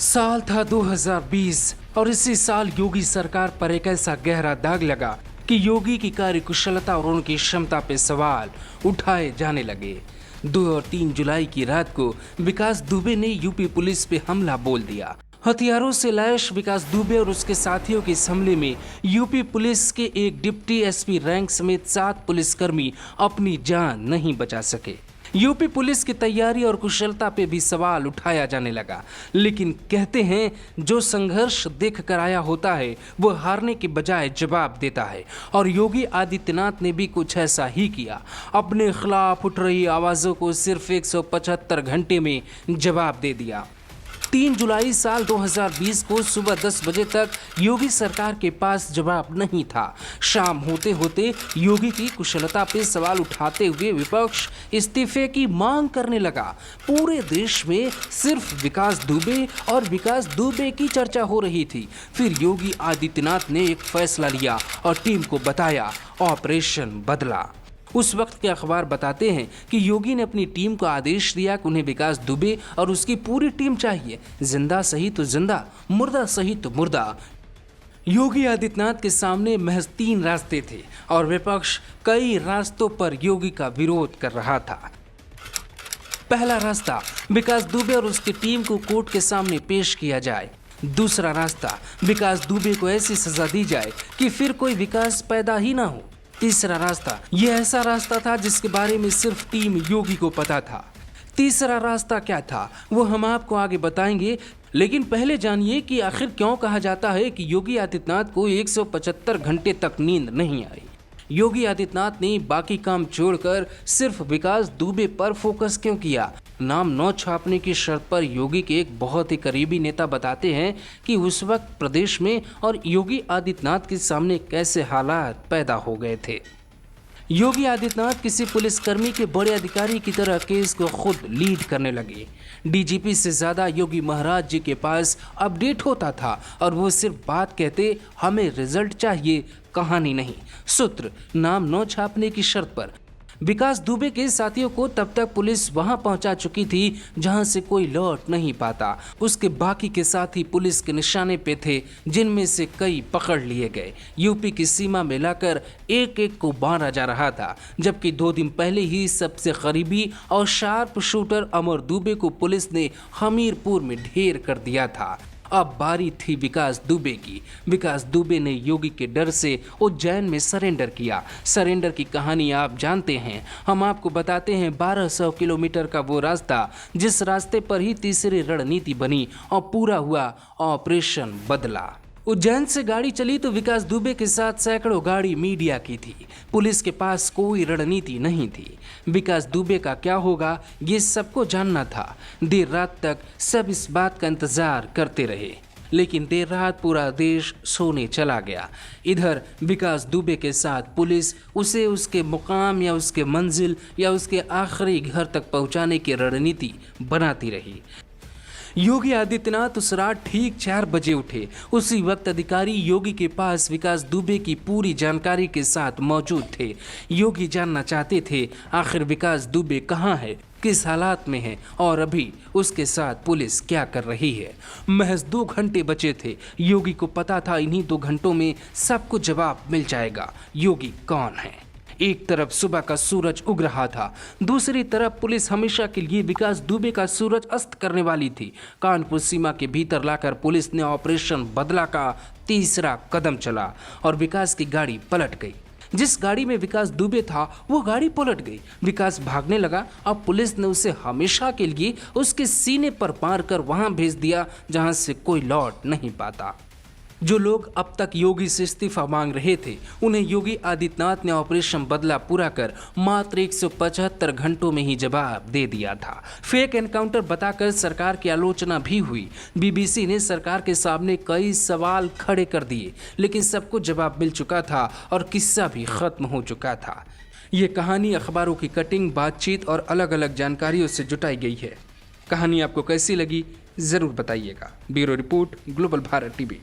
साल था 2020 और इसी साल योगी सरकार पर एक ऐसा गहरा दाग लगा कि योगी की कार्यकुशलता और उनकी क्षमता पे सवाल उठाए जाने लगे। 2 और 3 जुलाई की रात को विकास दुबे ने यूपी पुलिस पे हमला बोल दिया। हथियारों से लैस विकास दुबे और उसके साथियों के इस हमले में यूपी पुलिस के एक डिप्टी एसपी रैंक समेत 7 पुलिसकर्मी अपनी जान नहीं बचा सके। यूपी पुलिस की तैयारी और कुशलता पे भी सवाल उठाया जाने लगा, लेकिन कहते हैं जो संघर्ष देख कर आया होता है वो हारने के बजाय जवाब देता है, और योगी आदित्यनाथ ने भी कुछ ऐसा ही किया। अपने खिलाफ उठ रही आवाजों को सिर्फ 175 घंटे में जवाब दे दिया। 3 जुलाई साल 2020 को सुबह 10 बजे तक योगी सरकार के पास जवाब नहीं था। शाम होते होते योगी की कुशलता पे सवाल उठाते हुए विपक्ष इस्तीफे की मांग करने लगा। पूरे देश में सिर्फ विकास दुबे और विकास दुबे की चर्चा हो रही थी। फिर योगी आदित्यनाथ ने एक फैसला लिया और टीम को बताया, ऑपरेशन बदला। उस वक्त के अखबार बताते हैं कि योगी ने अपनी टीम को आदेश दिया कि उन्हें विकास दुबे और उसकी पूरी टीम चाहिए, जिंदा सही तो जिंदा, मुर्दा सही तो मुर्दा। योगी आदित्यनाथ के सामने महज 3 रास्ते थे और विपक्ष कई रास्तों पर योगी का विरोध कर रहा था। पहला रास्ता, विकास दुबे और उसकी टीम को कोर्ट के सामने पेश किया जाए। दूसरा रास्ता, विकास दुबे को ऐसी सजा दी जाए कि फिर कोई विकास पैदा ही ना हो। तीसरा रास्ता, यह ऐसा रास्ता था जिसके बारे में सिर्फ टीम योगी को पता था। तीसरा रास्ता क्या था वो हम आपको आगे बताएंगे, लेकिन पहले जानिए कि आखिर क्यों कहा जाता है कि योगी आदित्यनाथ को 175 घंटे तक नींद नहीं आई। योगी आदित्यनाथ ने बाकी काम छोड़कर सिर्फ विकास दुबे पर फोकस क्यों किया? नाम न छापने की शर्त पर योगी के एक बहुत ही करीबी नेता बताते हैं कि उस वक्त प्रदेश में और योगी आदित्यनाथ के सामने कैसे हालात पैदा हो गए थे। योगी आदित्यनाथ किसी पुलिसकर्मी के बड़े अधिकारी की तरह केस को खुद लीड करने लगे। डीजीपी से ज्यादा योगी महाराज जी के पास अपडेट होता था और वो सिर्फ बात कहते, हमें रिजल्ट चाहिए, कहानी नहीं। सूत्र, नाम न छापने की शर्त पर। विकास दुबे के साथियों को तब तक पुलिस वहां पहुंचा चुकी थी जहां से कोई लौट नहीं पाता। उसके बाकी के साथी पुलिस के निशाने पे थे, जिनमें से कई पकड़ लिए गए। यूपी की सीमा में लाकर एक एक को मारा जा रहा था, जबकि 2 दिन पहले ही सबसे करीबी और शार्प शूटर अमर दुबे को पुलिस ने हमीरपुर में ढेर कर दिया था। अब बारी थी विकास दुबे की। विकास दुबे ने योगी के डर से उज्जैन में सरेंडर किया। सरेंडर की कहानी आप जानते हैं। हम आपको बताते हैं 1200 किलोमीटर का वो रास्ता जिस रास्ते पर ही तीसरी रणनीति बनी और पूरा हुआ ऑपरेशन बदला। उज्जैन से गाड़ी चली तो विकास दुबे के साथ सैकड़ों गाड़ी मीडिया की थी। पुलिस के पास कोई रणनीति नहीं थी। विकास दुबे का क्या होगा ये सबको जानना था। देर रात तक सब इस बात का इंतजार करते रहे, लेकिन देर रात पूरा देश सोने चला गया। इधर विकास दुबे के साथ पुलिस उसे उसके मुकाम या उसके मंजिल या उसके आखिरी घर तक पहुंचाने की रणनीति बनाती रही। योगी आदित्यनाथ उस रात ठीक 4 बजे उठे। उसी वक्त अधिकारी योगी के पास विकास दुबे की पूरी जानकारी के साथ मौजूद थे। योगी जानना चाहते थे आखिर विकास दुबे कहाँ है, किस हालात में है और अभी उसके साथ पुलिस क्या कर रही है। महज 2 घंटे बचे थे। योगी को पता था इन्हीं 2 घंटों में सबको जवाब मिल जाएगा। योगी कौन है? एक तरफ सुबह का सूरज उग रहा था, दूसरी तरफ पुलिस हमेशा के लिए विकास दुबे का सूरज अस्त करने वाली थी। कानपुर सीमा के भीतर लाकर पुलिस ने ऑपरेशन बदला का तीसरा कदम चला और विकास की गाड़ी पलट गई। जिस गाड़ी में विकास दुबे था वो गाड़ी पलट गई। विकास भागने लगा। अब पुलिस ने उसे हमेशा के लिए उसके सीने पर मारकर वहां भेज दिया जहां से कोई लौट नहीं पाता। जो लोग अब तक योगी से इस्तीफा मांग रहे थे उन्हें योगी आदित्यनाथ ने ऑपरेशन बदला पूरा कर मात्र 175 घंटों में ही जवाब दे दिया था। फेक एनकाउंटर बताकर सरकार की आलोचना भी हुई। बीबीसी ने सरकार के सामने कई सवाल खड़े कर दिए, लेकिन सबको जवाब मिल चुका था और किस्सा भी खत्म हो चुका था। ये कहानी अखबारों की कटिंग, बातचीत और अलग अलग जानकारियों से जुटाई गई है। कहानी आपको कैसी लगी जरूर बताइएगा। Bureau report, global Bharat TV.